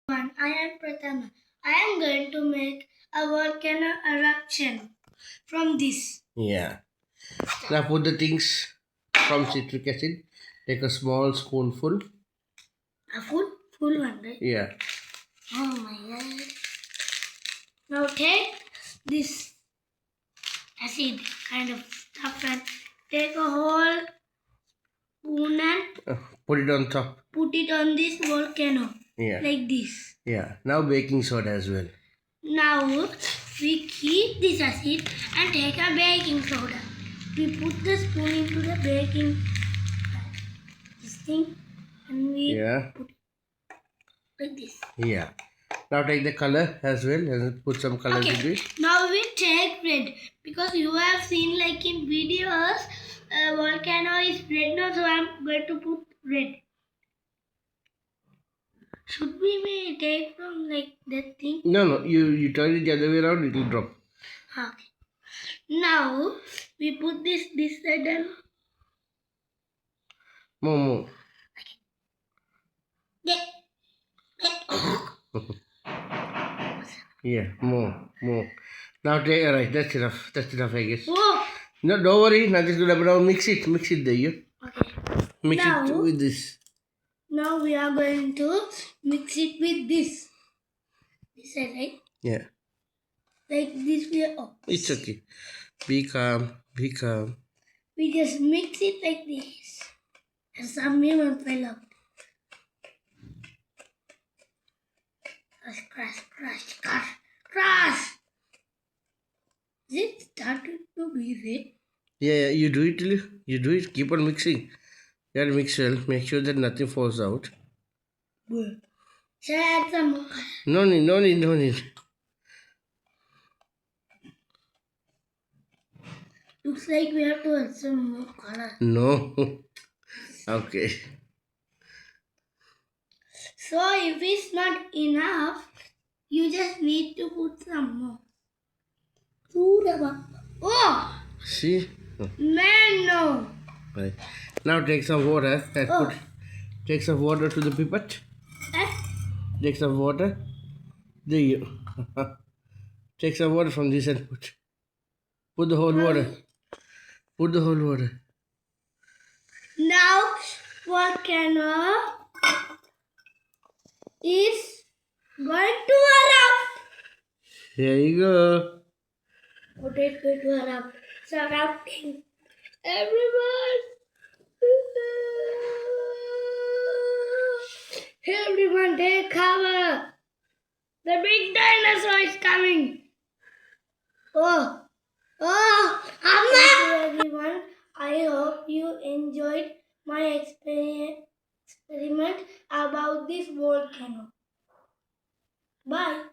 I am Prathama. I am going to make a volcano eruption from this. Yeah. Now put the things from citric acid. Take a small spoonful. A full one, right? Yeah. Oh my god. Now take this acid kind of stuff and take a whole spoon and Put it on top. put it on this volcano. Yeah. Like this. Yeah. Now baking soda as well. Now we keep this acid and take a baking soda. We put the spoon into the baking this thing and we put it like this. Yeah. Now take the color as well and put some color into it. Now we take red because you have seen like in videos volcano is red now, so I'm going to put red. Should we take from like that thing? No. You turn it the other way around, it will drop. Okay. Now we put this side and More. Yeah, more. Now take, alright, that's enough, I guess. oh, No, don't worry, nothing's gonna happen. Now mix it there, yeah? okay. Mix Now- it with this. Now we are going to mix it with this. This side, right? Yeah, Like this way. Oh, it's okay. Be calm. we just mix it like this. And some even fell out. Crash. Is it started to be red? Yeah, you do it, keep on mixing. You gotta mix well, make sure that nothing falls out. Shall I add some more? No need. Looks like we have to add some more color. No. Okay. So if it's not enough, you just need to put some more. Oh! See? Man, no! Right. Now take some water and take some water to the pipette. Take some water. There you. Take some water from this and put the whole water. Put the whole water. Now, volcano is going to erupt. Here you go. What is going to erupt? It's erupting. Everyone! Everyone take cover! The big dinosaur is coming! Oh! Thank you everyone. I hope you enjoyed my experiment about this volcano. Bye!